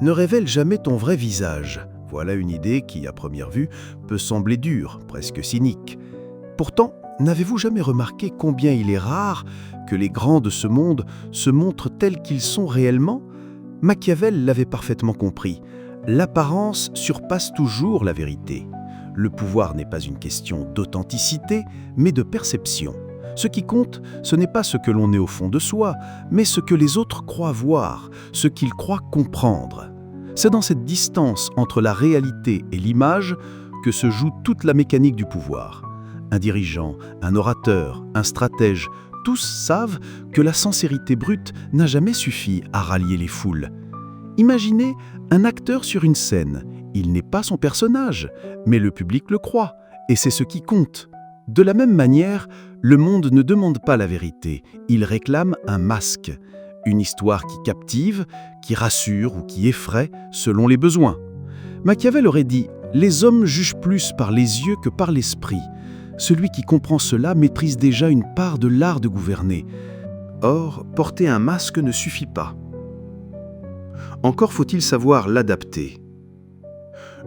Ne révèle jamais ton vrai visage. Voilà une idée qui, à première vue, peut sembler dure, presque cynique. Pourtant, n'avez-vous jamais remarqué combien il est rare que les grands de ce monde se montrent tels qu'ils sont réellement ? Machiavel l'avait parfaitement compris. L'apparence surpasse toujours la vérité. Le pouvoir n'est pas une question d'authenticité, mais de perception. Ce qui compte, ce n'est pas ce que l'on est au fond de soi, mais ce que les autres croient voir, ce qu'ils croient comprendre. C'est dans cette distance entre la réalité et l'image que se joue toute la mécanique du pouvoir. Un dirigeant, un orateur, un stratège, tous savent que la sincérité brute n'a jamais suffi à rallier les foules. Imaginez un acteur sur une scène. Il n'est pas son personnage, mais le public le croit, et c'est ce qui compte. De la même manière, le monde ne demande pas la vérité, il réclame un masque, une histoire qui captive, qui rassure ou qui effraie selon les besoins. Machiavel aurait dit « Les hommes jugent plus par les yeux que par l'esprit ». Celui qui comprend cela maîtrise déjà une part de l'art de gouverner. Or, porter un masque ne suffit pas. Encore faut-il savoir l'adapter.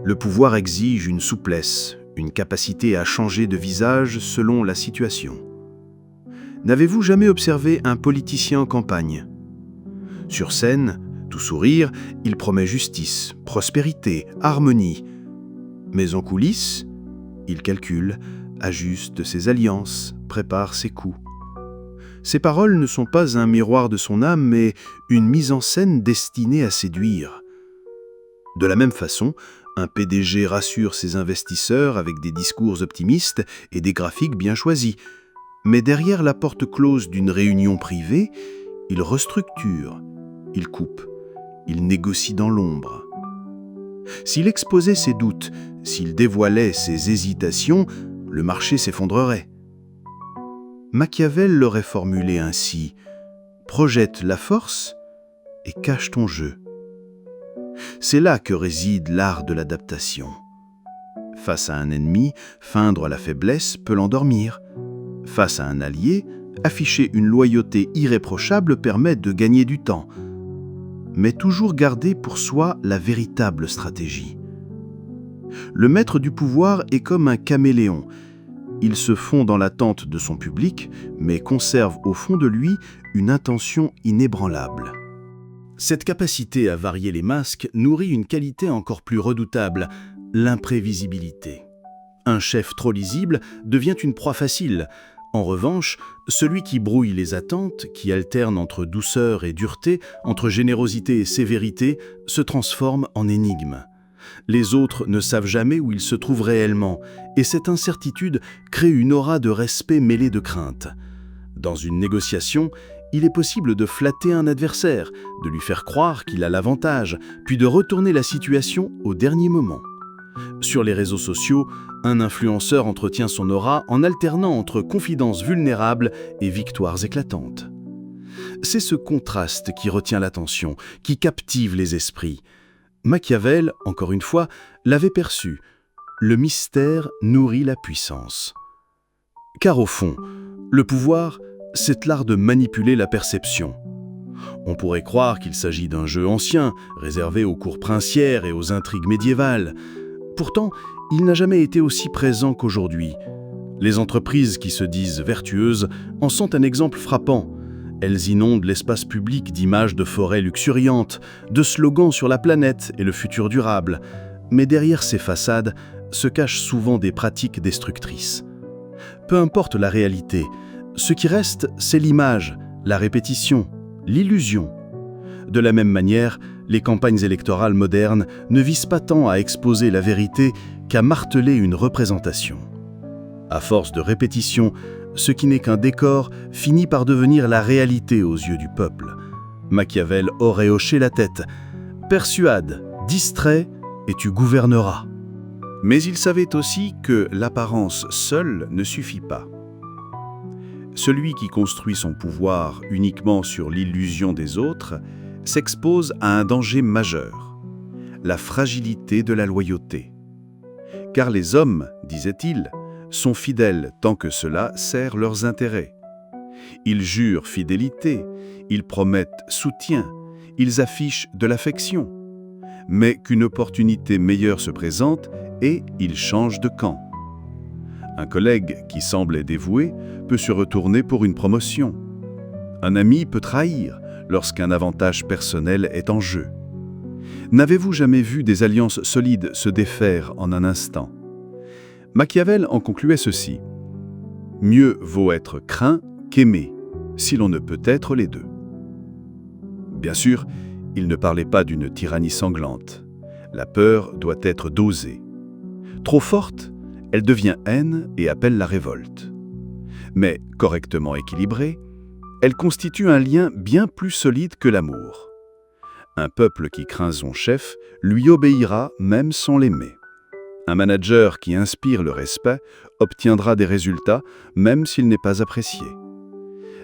Le pouvoir exige une souplesse, une capacité à changer de visage selon la situation. N'avez-vous jamais observé un politicien en campagne ? Sur scène, tout sourire, il promet justice, prospérité, harmonie. Mais en coulisses, il calcule, ajuste ses alliances, prépare ses coups. Ses paroles ne sont pas un miroir de son âme, mais une mise en scène destinée à séduire. De la même façon, un PDG rassure ses investisseurs avec des discours optimistes et des graphiques bien choisis. Mais derrière la porte close d'une réunion privée, il restructure, il coupe, il négocie dans l'ombre. S'il exposait ses doutes, s'il dévoilait ses hésitations, le marché s'effondrerait. Machiavel l'aurait formulé ainsi : projette la force et cache ton jeu. C'est là que réside l'art de l'adaptation. Face à un ennemi, feindre la faiblesse peut l'endormir. Face à un allié, afficher une loyauté irréprochable permet de gagner du temps. Mais toujours garder pour soi la véritable stratégie. Le maître du pouvoir est comme un caméléon. Il se fond dans l'attente de son public, mais conserve au fond de lui une intention inébranlable. Cette capacité à varier les masques nourrit une qualité encore plus redoutable, l'imprévisibilité. Un chef trop lisible devient une proie facile. En revanche, celui qui brouille les attentes, qui alterne entre douceur et dureté, entre générosité et sévérité, se transforme en énigme. Les autres ne savent jamais où ils se trouvent réellement, et cette incertitude crée une aura de respect mêlée de crainte. Dans une négociation, il est possible de flatter un adversaire, de lui faire croire qu'il a l'avantage, puis de retourner la situation au dernier moment. Sur les réseaux sociaux, un influenceur entretient son aura en alternant entre confidences vulnérables et victoires éclatantes. C'est ce contraste qui retient l'attention, qui captive les esprits. Machiavel, encore une fois, l'avait perçu. Le mystère nourrit la puissance. Car au fond, le pouvoir, c'est l'art de manipuler la perception. On pourrait croire qu'il s'agit d'un jeu ancien, réservé aux cours princières et aux intrigues médiévales. Pourtant, il n'a jamais été aussi présent qu'aujourd'hui. Les entreprises qui se disent vertueuses en sont un exemple frappant. Elles inondent l'espace public d'images de forêts luxuriantes, de slogans sur la planète et le futur durable. Mais derrière ces façades se cachent souvent des pratiques destructrices. Peu importe la réalité, ce qui reste, c'est l'image, la répétition, l'illusion. De la même manière, les campagnes électorales modernes ne visent pas tant à exposer la vérité qu'à marteler une représentation. À force de répétition, ce qui n'est qu'un décor finit par devenir la réalité aux yeux du peuple. Machiavel aurait hoché la tête. Persuade, distrait, et tu gouverneras. Mais il savait aussi que l'apparence seule ne suffit pas. Celui qui construit son pouvoir uniquement sur l'illusion des autres s'expose à un danger majeur, la fragilité de la loyauté. Car les hommes, disait-il, sont fidèles tant que cela sert leurs intérêts. Ils jurent fidélité, ils promettent soutien, ils affichent de l'affection. mais qu'une opportunité meilleure se présente et il change de camp. Un collègue qui semblait dévoué peut se retourner pour une promotion. Un ami peut trahir lorsqu'un avantage personnel est en jeu. N'avez-vous jamais vu des alliances solides se défaire en un instant? Machiavel en concluait ceci: « Mieux vaut être craint qu'aimé, si l'on ne peut être les deux. » Bien sûr, il ne parlait pas d'une tyrannie sanglante. La peur doit être dosée. Trop forte, elle devient haine et appelle la révolte. Mais correctement équilibrée, elle constitue un lien bien plus solide que l'amour. Un peuple qui craint son chef lui obéira même sans l'aimer. Un manager qui inspire le respect obtiendra des résultats même s'il n'est pas apprécié.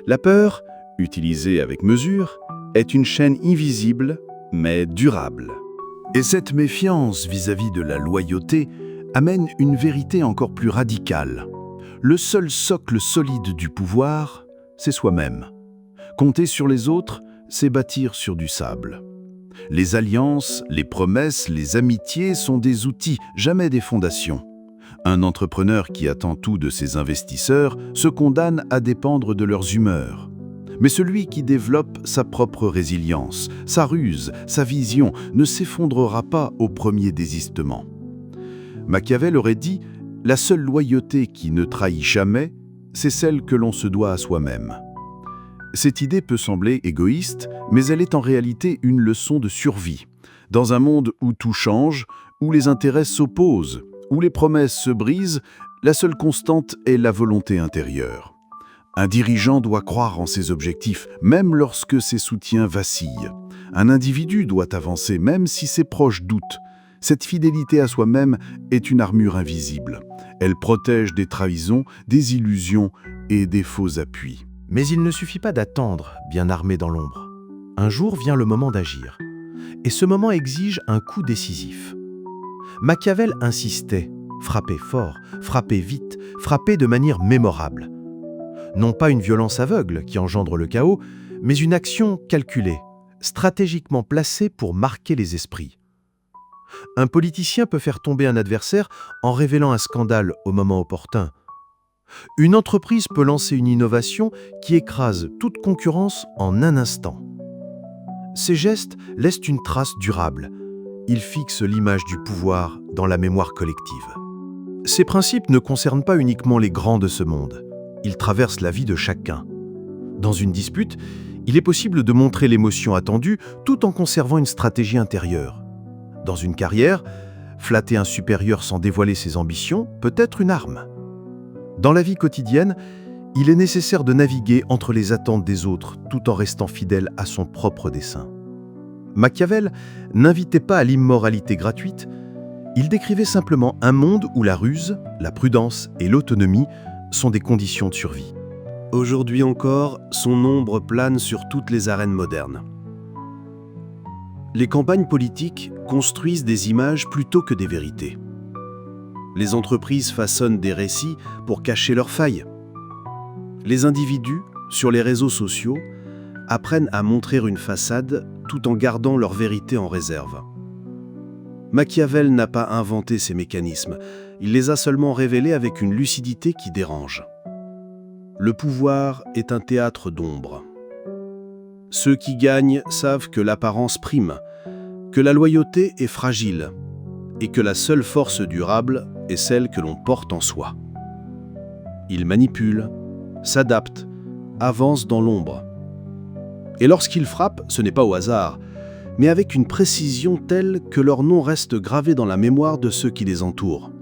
La peur, utilisée avec mesure, est une chaîne invisible mais durable. Et cette méfiance vis-à-vis de la loyauté amène une vérité encore plus radicale. Le seul socle solide du pouvoir, c'est soi-même. Compter sur les autres, c'est bâtir sur du sable. Les alliances, les promesses, les amitiés sont des outils, jamais des fondations. Un entrepreneur qui attend tout de ses investisseurs se condamne à dépendre de leurs humeurs. Mais celui qui développe sa propre résilience, sa ruse, sa vision, ne s'effondrera pas au premier désistement. Machiavel aurait dit « La seule loyauté qui ne trahit jamais, c'est celle que l'on se doit à soi-même ». Cette idée peut sembler égoïste, mais elle est en réalité une leçon de survie. Dans un monde où tout change, où les intérêts s'opposent, où les promesses se brisent, la seule constante est la volonté intérieure. Un dirigeant doit croire en ses objectifs, même lorsque ses soutiens vacillent. Un individu doit avancer, même si ses proches doutent. Cette fidélité à soi-même est une armure invisible. Elle protège des trahisons, des illusions et des faux appuis. Mais il ne suffit pas d'attendre, bien armé dans l'ombre. Un jour vient le moment d'agir. Et ce moment exige un coup décisif. Machiavel insistait, frapper fort, frapper vite, frapper de manière mémorable. Non pas une violence aveugle qui engendre le chaos, mais une action calculée, stratégiquement placée pour marquer les esprits. Un politicien peut faire tomber un adversaire en révélant un scandale au moment opportun. Une entreprise peut lancer une innovation qui écrase toute concurrence en un instant. Ces gestes laissent une trace durable. Ils fixent l'image du pouvoir dans la mémoire collective. Ces principes ne concernent pas uniquement les grands de ce monde. Ils traversent la vie de chacun. Dans une dispute, il est possible de montrer l'émotion attendue tout en conservant une stratégie intérieure. Dans une carrière, flatter un supérieur sans dévoiler ses ambitions peut être une arme. Dans la vie quotidienne, il est nécessaire de naviguer entre les attentes des autres tout en restant fidèle à son propre dessein. Machiavel n'invitait pas à l'immoralité gratuite, il décrivait simplement un monde où la ruse, la prudence et l'autonomie sont des conditions de survie. Aujourd'hui encore, son ombre plane sur toutes les arènes modernes. Les campagnes politiques construisent des images plutôt que des vérités. Les entreprises façonnent des récits pour cacher leurs failles. Les individus, sur les réseaux sociaux, apprennent à montrer une façade tout en gardant leur vérité en réserve. Machiavel n'a pas inventé ces mécanismes, il les a seulement révélés avec une lucidité qui dérange. Le pouvoir est un théâtre d'ombre. Ceux qui gagnent savent que l'apparence prime, que la loyauté est fragile et que la seule force durable est celle que l'on porte en soi. Ils manipulent, s'adaptent, avancent dans l'ombre. Et lorsqu'ils frappent, ce n'est pas au hasard, mais avec une précision telle que leur nom reste gravé dans la mémoire de ceux qui les entourent.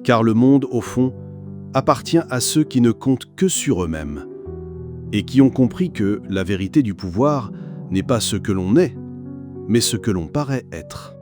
Car le monde, au fond, appartient à ceux qui ne comptent que sur eux-mêmes et qui ont compris que la vérité du pouvoir n'est pas ce que l'on est, mais ce que l'on paraît être.